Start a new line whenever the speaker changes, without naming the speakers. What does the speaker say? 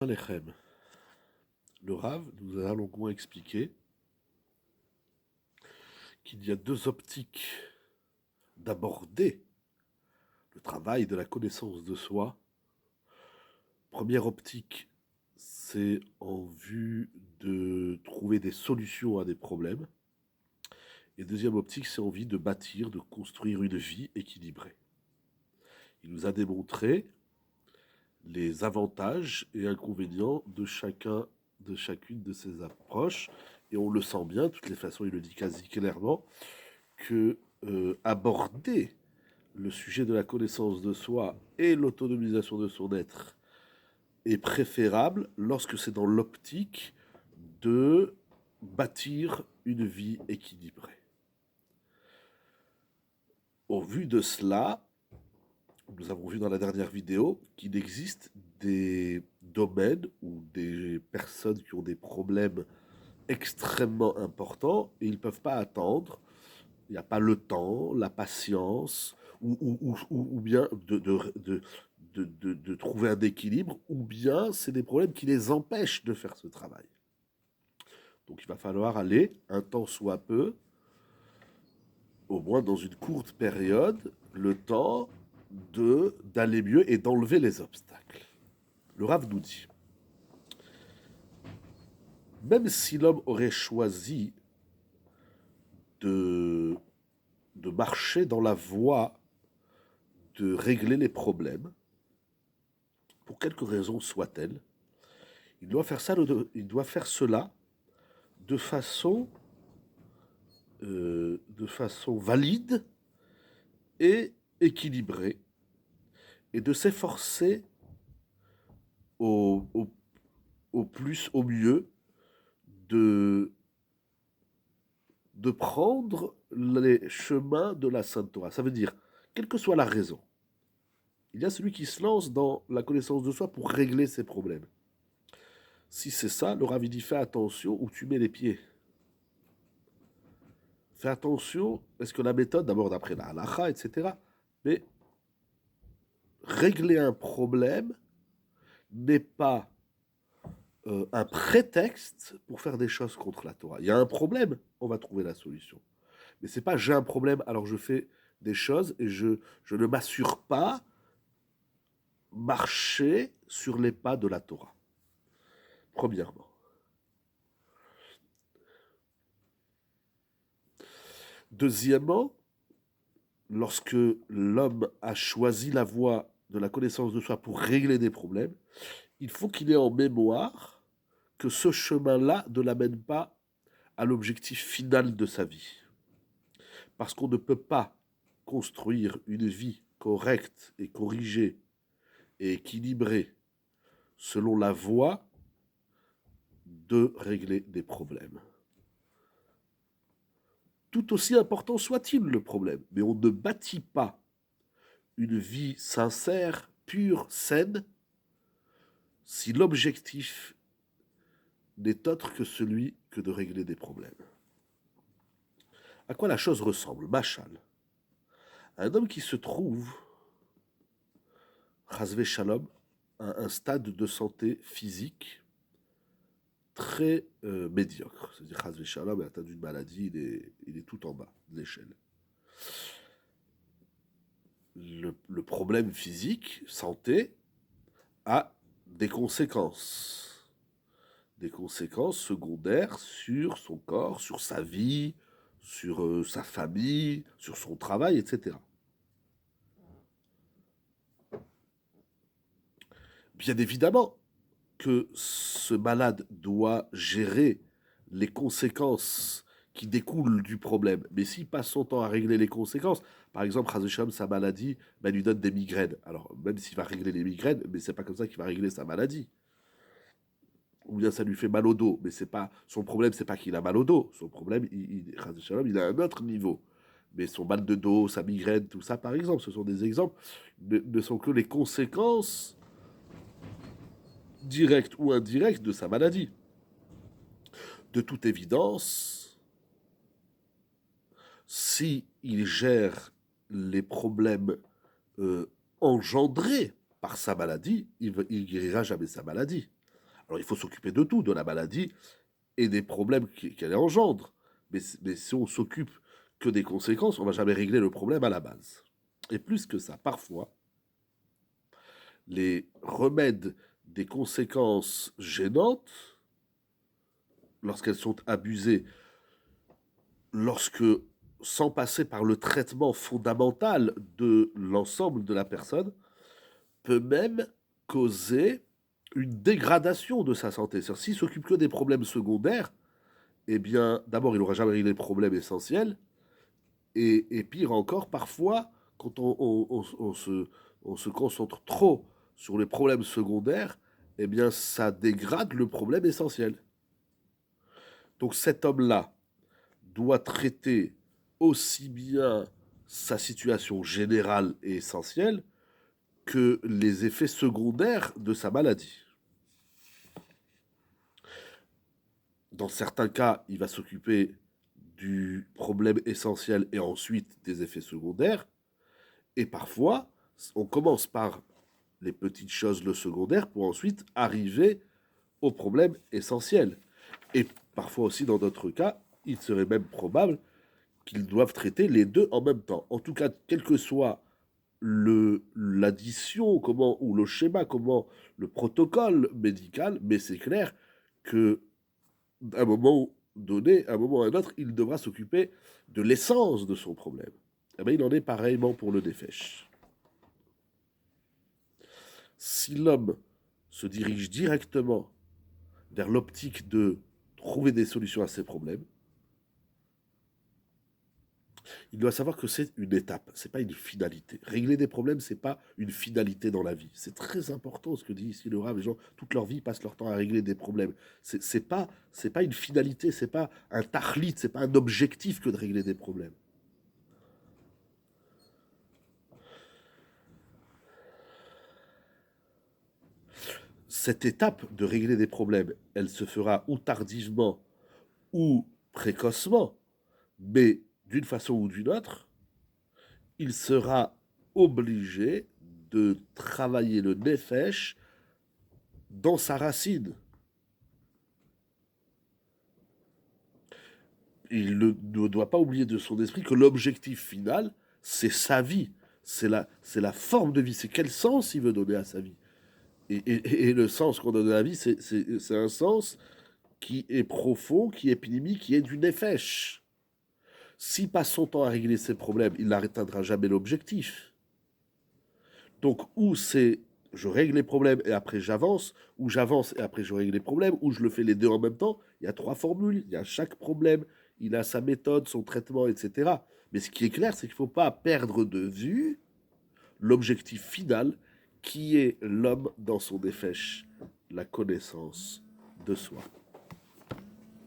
Alechem. Le Rav nous a longuement expliqué qu'il y a deux optiques d'aborder le travail de la connaissance de soi. Première optique, c'est en vue de trouver des solutions à des problèmes. Et deuxième optique, c'est en vue de bâtir, de construire une vie équilibrée. Il nous a démontré les avantages et inconvénients de chacune de ces approches. Et on le sent bien, de toutes les façons, il le dit quasi clairement, que aborder le sujet de la connaissance de soi et l'autonomisation de son être est préférable lorsque c'est dans l'optique de bâtir une vie équilibrée. Au vu de cela, nous avons vu dans la dernière vidéo qu'il existe des domaines ou des personnes qui ont des problèmes extrêmement importants et ils ne peuvent pas attendre. Il n'y a pas le temps, la patience, ou bien de trouver un équilibre, ou bien c'est des problèmes qui les empêchent de faire ce travail. Donc il va falloir aller, un temps soit peu, au moins dans une courte période, le temps d'aller mieux et d'enlever les obstacles. Le Rav nous dit, même si l'homme aurait choisi de marcher dans la voie de régler les problèmes, pour quelque raison soit-elle, il doit faire cela de façon valide et équilibrée, et de s'efforcer au plus, au mieux, de prendre les chemins de la Sainte Torah. Ça veut dire, quelle que soit la raison, il y a celui qui se lance dans la connaissance de soi pour régler ses problèmes. Si c'est ça, le Rav dit, fais attention où tu mets les pieds. Fais attention, est-ce que la méthode, d'abord d'après la halakha, etc., mais régler un problème n'est pas un prétexte pour faire des choses contre la Torah. Il y a un problème, on va trouver la solution. Mais c'est pas j'ai un problème, alors je fais des choses et je ne m'assure pas marcher sur les pas de la Torah. Premièrement. Deuxièmement, lorsque l'homme a choisi la voie de la connaissance de soi pour régler des problèmes, il faut qu'il ait en mémoire que ce chemin-là ne l'amène pas à l'objectif final de sa vie. Parce qu'on ne peut pas construire une vie correcte et corrigée et équilibrée selon la voie de régler des problèmes. Tout aussi important soit-il le problème, mais on ne bâtit pas une vie sincère, pure, saine, si l'objectif n'est autre que celui que de régler des problèmes. À quoi la chose ressemble? Machal. Un homme qui se trouve, Chazvé Shalom, à un stade de santé physique très médiocre. C'est-à-dire, Chazvé Shalom est atteint d'une maladie, il est tout en bas de l'échelle. Le problème physique, santé, a des conséquences secondaires sur son corps, sur sa vie, sur sa famille, sur son travail, etc. Bien évidemment que ce malade doit gérer les conséquences qui découlent du problème. Mais s'il passe son temps à régler les conséquences, par exemple, Razesham, sa maladie, ben, lui donne des migraines. Alors, même s'il va régler les migraines, mais c'est pas comme ça qu'il va régler sa maladie. Ou bien ça lui fait mal au dos, mais c'est pas son problème, c'est pas qu'il a mal au dos. Son problème, il a un autre niveau. Mais son mal de dos, sa migraine, tout ça, par exemple, ce sont des exemples, ne sont que les conséquences directes ou indirectes de sa maladie. De toute évidence, si il gère les problèmes engendrés par sa maladie, il guérira jamais sa maladie. Alors il faut s'occuper de tout, de la maladie et des problèmes qu'elle engendre. Mais si on s'occupe que des conséquences, on ne va jamais régler le problème à la base. Et plus que ça, parfois, les remèdes des conséquences gênantes, lorsqu'elles sont abusées, lorsque, sans passer par le traitement fondamental de l'ensemble de la personne, peut même causer une dégradation de sa santé. C'est-à-dire, s'il s'occupe que des problèmes secondaires, eh bien, d'abord, il n'aura jamais réglé les problèmes essentiels, et pire encore, parfois, quand on se concentre trop sur les problèmes secondaires, eh bien, ça dégrade le problème essentiel. Donc cet homme-là doit traiter aussi bien sa situation générale et essentielle que les effets secondaires de sa maladie. Dans certains cas, il va s'occuper du problème essentiel et ensuite des effets secondaires. Et parfois, on commence par les petites choses, le secondaire, pour ensuite arriver au problème essentiel. Et parfois aussi, dans d'autres cas, il serait même probable qu'ils doivent traiter les deux en même temps. En tout cas, quel que soit l'addition, ou le schéma, le protocole médical, mais c'est clair que à un moment donné, à un moment ou à un autre, il devra s'occuper de l'essence de son problème. Eh bien, il en est pareillement pour le Nefesh. Si l'homme se dirige directement vers l'optique de trouver des solutions à ses problèmes, il doit savoir que c'est une étape, c'est pas une finalité. Régler des problèmes, c'est pas une finalité dans la vie. C'est très important ce que dit ici le Rav. Les gens, toute leur vie, passent leur temps à régler des problèmes. C'est pas une finalité, c'est pas un tahlit, c'est pas un objectif que de régler des problèmes. Cette étape de régler des problèmes, elle se fera ou tardivement ou précocement, mais d'une façon ou d'une autre, il sera obligé de travailler le nefesh dans sa racine. Il ne doit pas oublier de son esprit que l'objectif final, c'est sa vie, c'est la forme de vie, c'est quel sens il veut donner à sa vie. Et le sens qu'on donne à la vie, c'est un sens qui est profond, qui est pinimi, qui est du nefesh. S'il passe son temps à régler ses problèmes, il n'atteindra jamais l'objectif. Donc, ou c'est je règle les problèmes et après j'avance, ou j'avance et après je règle les problèmes, ou je le fais les deux en même temps. Il y a trois formules, il y a chaque problème, il a sa méthode, son traitement, etc. Mais ce qui est clair, c'est qu'il ne faut pas perdre de vue l'objectif final qui est l'homme dans son défèche, la connaissance de soi.